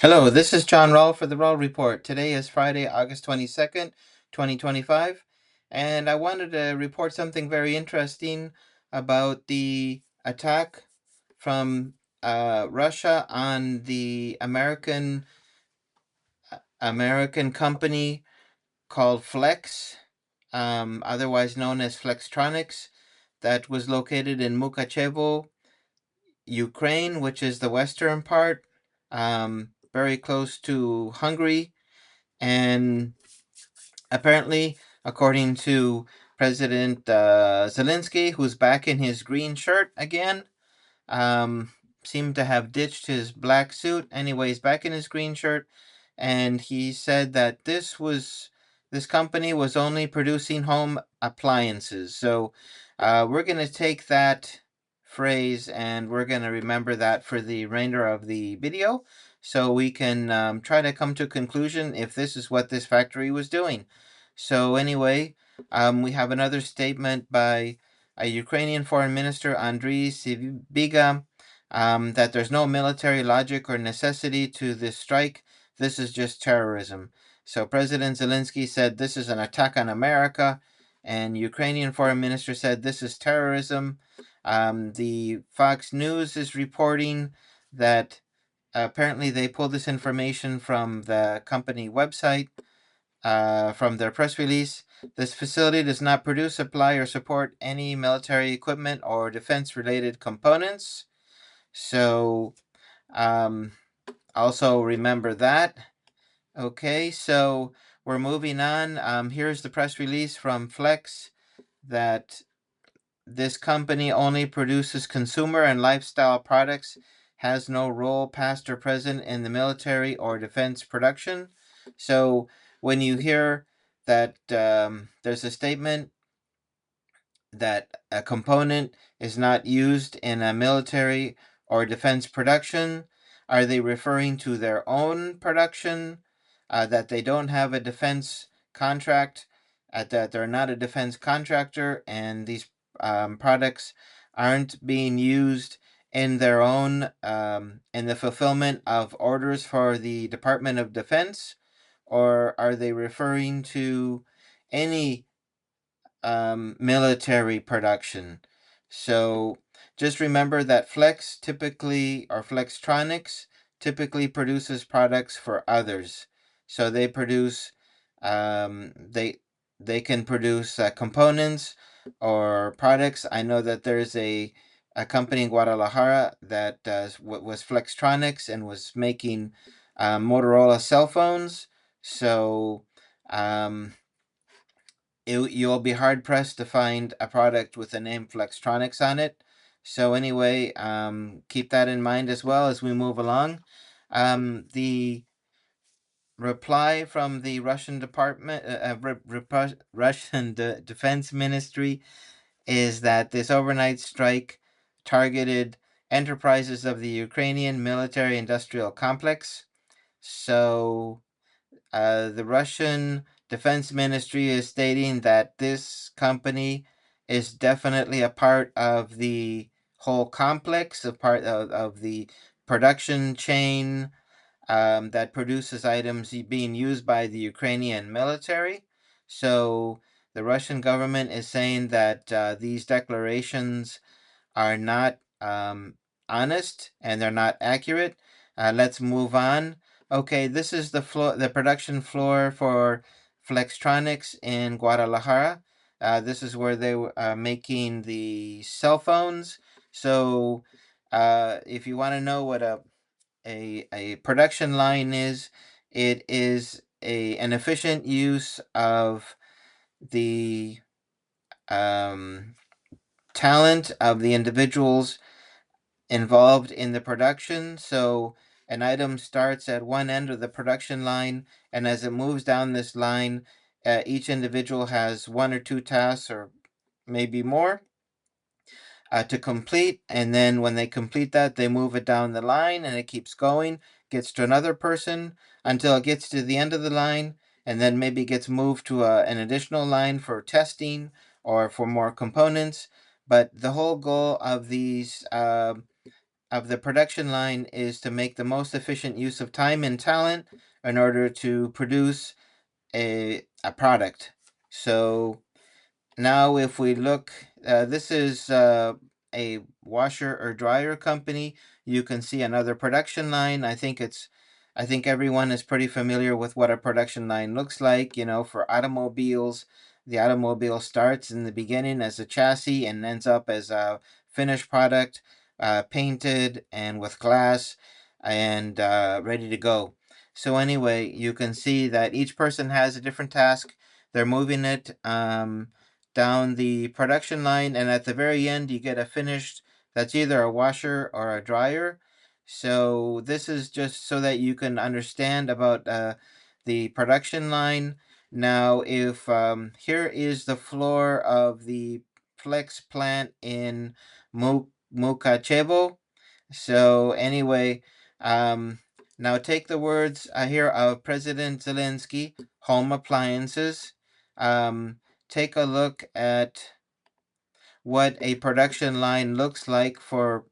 Hello, this is John Rowell for the Rowell Report. Today is Friday, August 22nd, 2025, and I wanted to report something very interesting about the attack from Russia on the American company called otherwise known as Flextronics, that was located in Mukachevo, Ukraine, which is the western part, very close to Hungary. And apparently, according to President Zelensky, who's back in his green shirt again, um, seemed to have ditched his black suit. Anyways, back in his green shirt, and he said that this company was only producing home appliances. So we're going to take that phrase and we're going to remember that for the remainder of the video, so we can try to come to a conclusion if this is what this factory was doing. So anyway, we have another statement by a Ukrainian Foreign Minister, Andriy Sybiga, that there's no military logic or necessity to this strike. This is just terrorism. So President Zelensky said this is an attack on America, and Ukrainian Foreign Minister said this is terrorism. The Fox News is reporting that apparently they pulled this information from the company website, from their press release. This facility does not produce, supply, or support any military equipment or defense related components. So, um, also remember that. Okay, so we're moving on. Here's the press release from Flex that this company only produces consumer and lifestyle products, has no role, past or present, in the military or defense production. So when you hear that there's a statement that a component is not used in a military or defense production, are they referring to their own production? That they don't have a defense contract, that they're not a defense contractor, and these products aren't being used in their own, in the fulfillment of orders for the Department of Defense? Or are they referring to any military production? So just remember that Flextronics typically produces products for others. So they produce, um, they they can produce components or products. I know that there's a company in Guadalajara that was Flextronics and was making Motorola cell phones. So um, you'll be hard pressed to find a product with the name Flextronics on it. So anyway, keep that in mind as well as we move along. The reply from the Russian Department, Russian Defense Ministry, is that this overnight strike targeted enterprises of the Ukrainian military-industrial complex. So the Russian Defense Ministry is stating that this company is definitely a part of the whole complex, a part of the production chain that produces items being used by the Ukrainian military. So the Russian government is saying that these declarations are not honest and they're not accurate. Let's move on. Okay, this is the production floor for Flextronics in Guadalajara. This is where they were making the cell phones. So, if you want to know what a production line is, it is an efficient use of the um, talent of the individuals involved in the production. So an item starts at one end of the production line, and as it moves down this line, each individual has one or two tasks, or maybe more, to complete. And then when they complete that, they move it down the line, and it keeps going, gets to another person until it gets to the end of the line, and then maybe gets moved to an additional line for testing or for more components. But the whole goal of these of the production line is to make the most efficient use of time and talent in order to produce a product. So now, if we look, this is a washer or dryer company. You can see another production line. I think everyone is pretty familiar with what a production line looks like. You know, for automobiles, the automobile starts in the beginning as a chassis and ends up as a finished product, painted and with glass and ready to go. So anyway, you can see that each person has a different task. They're moving it. Down the production line, and at the very end you get a finished that's either a washer or a dryer. So this is just so that you can understand about the production line. Now, if here is the floor of the Flex plant in Mukachevo. So anyway, um, now take the words here of President Zelensky, home appliances. Um, Take a look at what a production line looks like for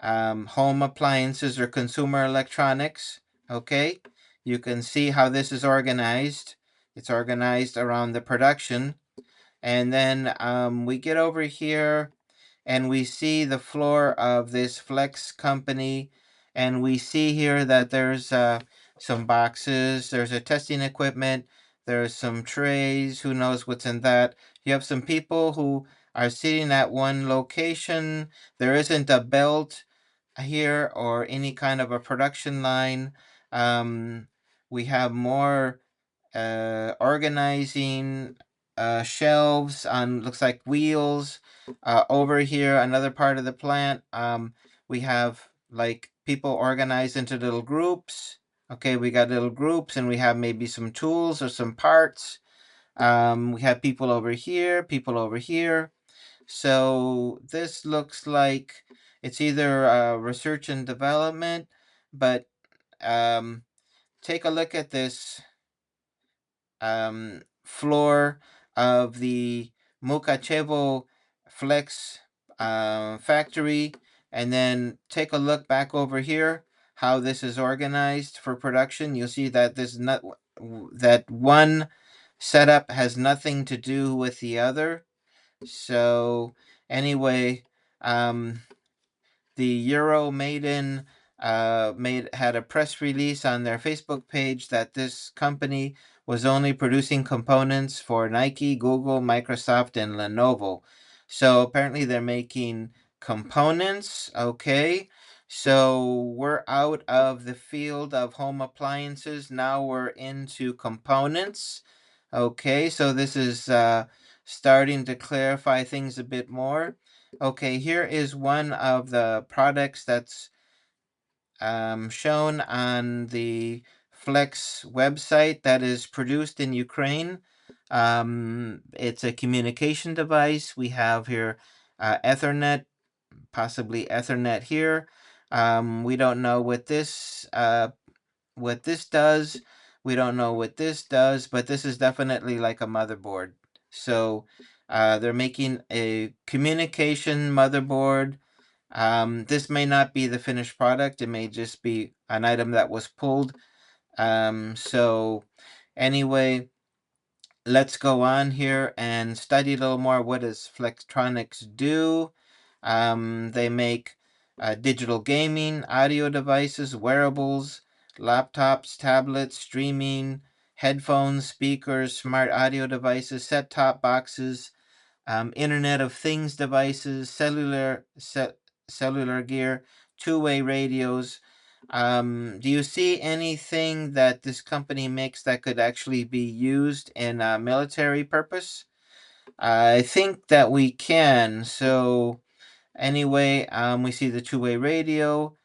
home appliances or consumer electronics. Okay, you can see how this is organized. It's organized around the production. And then we get over here and we see the floor of this Flex company. And we see here that there's some boxes, there's a testing equipment, there's some trays, who knows what's in that. You have some people who are sitting at one location. There isn't a belt here or any kind of a production line. Um, we have more organizing shelves on looks like wheels. Over here, another part of the plant, we have like people organized into little groups. Okay, we got little groups, and we have maybe some tools or some parts. We have people over here, people over here. So this looks like it's either research and development, but um, take a look at this floor of the Mukachevo Flex factory, and then take a look back over here how this is organized for production. You'll see that this not that one setup has nothing to do with the other. So anyway, um, the Euro Maiden had a press release on their Facebook page that this company was only producing components for Nike, Google, Microsoft, and Lenovo. So apparently they're making components. Okay. So we're out of the field of home appliances. Now we're into components. Okay. So this is starting to clarify things a bit more. Okay, here is one of the products that's shown on the Flex website that is produced in Ukraine. It's a communication device. We have here Ethernet, possibly Ethernet here. We don't know what this does. We don't know what this does, but this is definitely like a motherboard. So they're making a communication motherboard. This may not be the finished product. It may just be an item that was pulled. So anyway, let's go on here and study a little more. What does Flextronics do? They make digital gaming, audio devices, wearables, laptops, tablets, streaming, headphones, speakers, smart audio devices, set-top boxes, Internet of Things devices, cellular gear, two-way radios. Do you see anything that this company makes that could actually be used in a military purpose? I think that we can. So anyway, we see the two-way radio.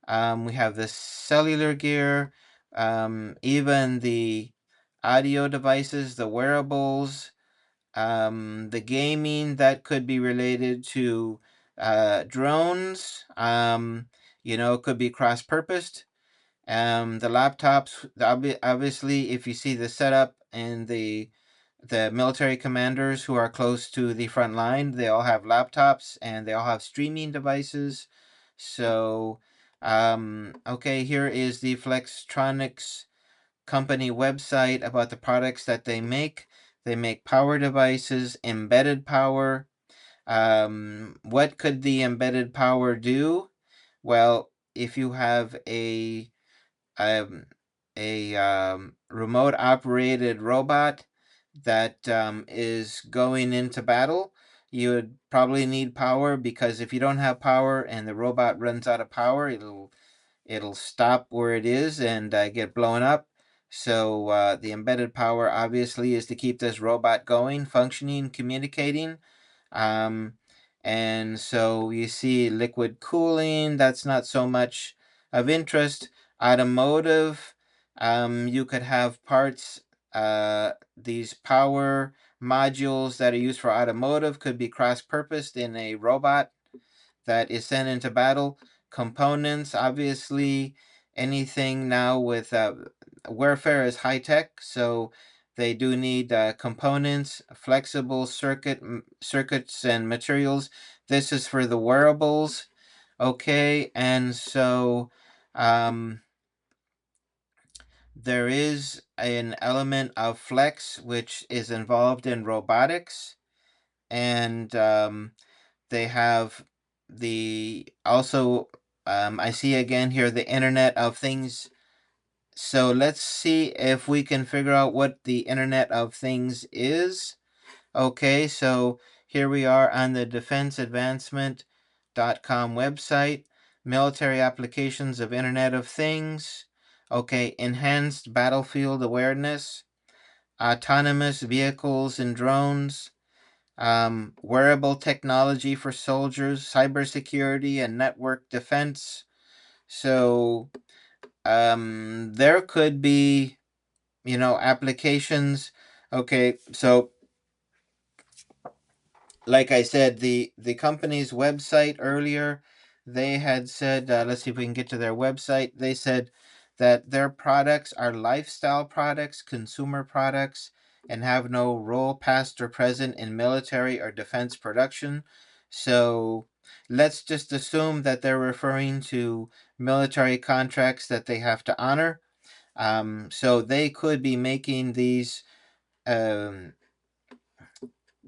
We have the cellular gear, even the audio devices, the wearables, the gaming that could be related to drones. It could be cross-purposed. The laptops, obviously, if you see the setup and the military commanders who are close to the front line, they all have laptops and they all have streaming devices. So, okay, here is the Flextronics company website about the products that they make. They make power devices, embedded power. What could the embedded power do? Well, if you have um, a remote operated robot that is going into battle, you would probably need power, because if you don't have power and the robot runs out of power, it'll stop where it is and get blown up. So the embedded power obviously is to keep this robot going, functioning, communicating. Um, and so you see liquid cooling, that's not so much of interest. Automotive, you could have parts, these power modules that are used for automotive could be cross-purposed in a robot that is sent into battle. Components, obviously, anything now with warfare is high tech, so they do need components, flexible circuits and materials. This is for the wearables. Okay, and so um, there is an element of flex which is involved in robotics, and they have the also I see again here the Internet of Things. So let's see if we can figure out what the Internet of Things is. Okay, so here we are on the defenseadvancement.com website. Military applications of Internet of Things. Okay, enhanced battlefield awareness, autonomous vehicles and drones, wearable technology for soldiers, cybersecurity, and network defense. So there could be, applications. Okay, so like I said, the company's website earlier, they had said, let's see if we can get to their website. They said that their products are lifestyle products, consumer products, and have no role past or present in military or defense production. So let's just assume that they're referring to military contracts that they have to honor. So they could be making um,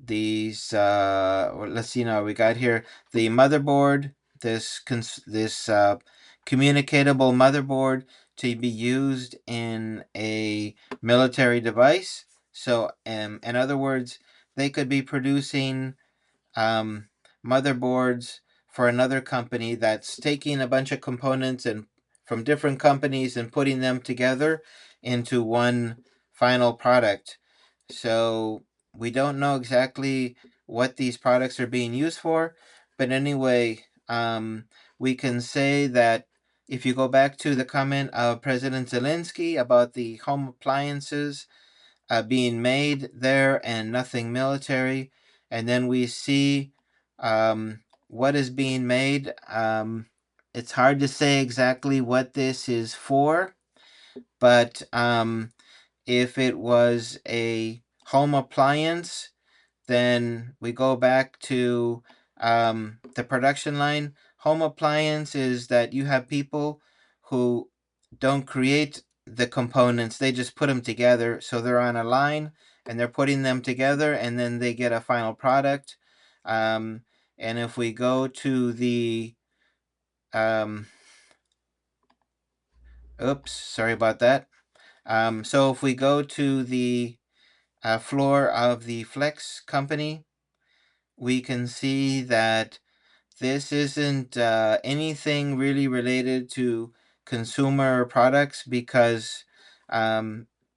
let's see now, we got here the motherboard, this communicatable motherboard to be used in a military device. So in other words, they could be producing um, motherboards for another company that's taking a bunch of components and from different companies and putting them together into one final product. So we don't know exactly what these products are being used for, but anyway, we can say that if you go back to the comment of President Zelensky about the home appliances being made there and nothing military. And then we see what is being made. It's hard to say exactly what this is for, but if it was a home appliance, then we go back to the production line. Home appliance is that you have people who don't create the components, they just put them together. So they're on a line and they're putting them together and then they get a final product. Um, and if we go to the, um, oops, sorry about that. So if we go to the floor of the Flex company, we can see that this isn't anything really related to consumer products, because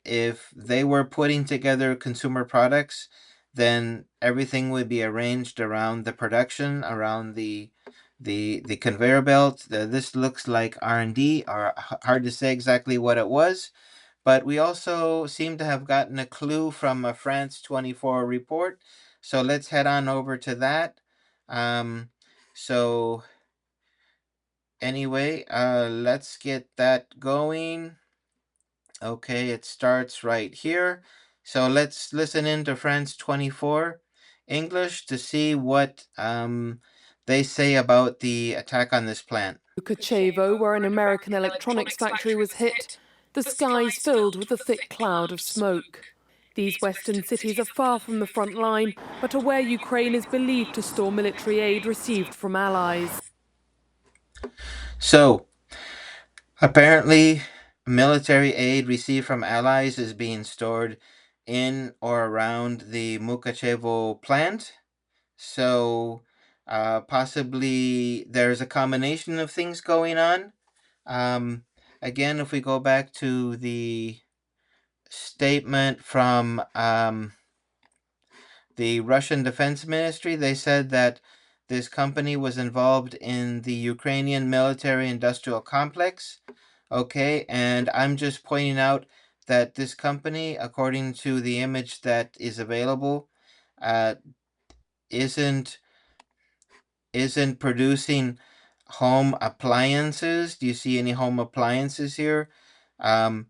if they were putting together consumer products, then everything would be arranged around the production, around the conveyor belt. This looks like R&D, or hard to say exactly what it was. But we also seem to have gotten a clue from a France 24 report. So let's head on over to that. Um, so anyway, let's get that going. Okay, it starts right here. So let's listen into France 24 English to see what they say about the attack on this plant. Mukachevo, where an American electronics factory was hit, the skies filled with a thick cloud of smoke. These western cities are far from the front line, but are where Ukraine is believed to store military aid received from allies. So, apparently, military aid received from allies is being stored in or around the Mukachevo plant. So, possibly there's a combination of things going on. Again, if we go back to the statement from the Russian Defense Ministry, they said that this company was involved in the Ukrainian military industrial complex. Okay, and I'm just pointing out that this company, according to the image that is available, uh, isn't isn't producing home appliances. Do you see any home appliances here? Um,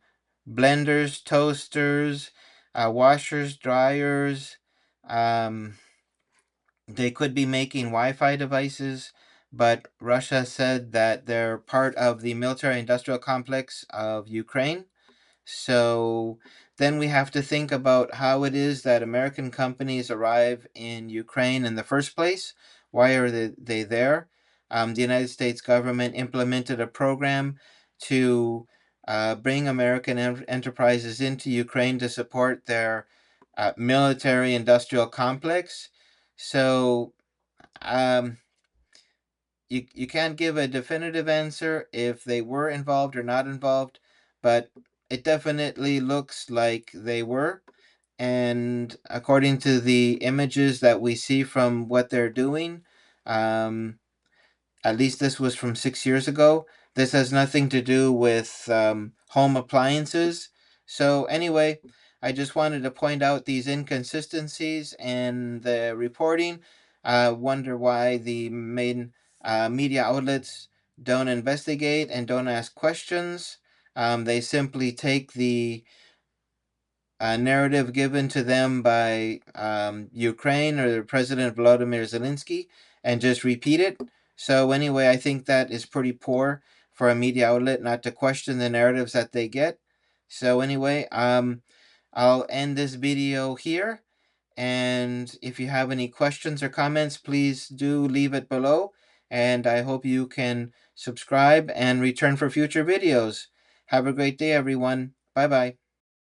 Blenders, toasters, washers, dryers. Um, they could be making Wi-Fi devices, but Russia said that they're part of the military industrial complex of Ukraine. So then we have to think about how it is that American companies arrive in Ukraine in the first place. Why are they there? The United States government implemented a program to bring American enterprises into Ukraine to support their military industrial complex. So um, you can't give a definitive answer if they were involved or not involved, but it definitely looks like they were. And according to the images that we see from what they're doing, um, at least this was from 6 years ago. This has nothing to do with home appliances. So, anyway, I just wanted to point out these inconsistencies in the reporting. I wonder why the main media outlets don't investigate and don't ask questions. They simply take the narrative given to them by Ukraine or President Volodymyr Zelensky and just repeat it. So, anyway, I think that is pretty poor for a media outlet not to question the narratives that they get. So, anyway, I'll end this video here. And if you have any questions or comments, please do leave it below. And I hope you can subscribe and return for future videos. Have a great day, everyone. Bye bye.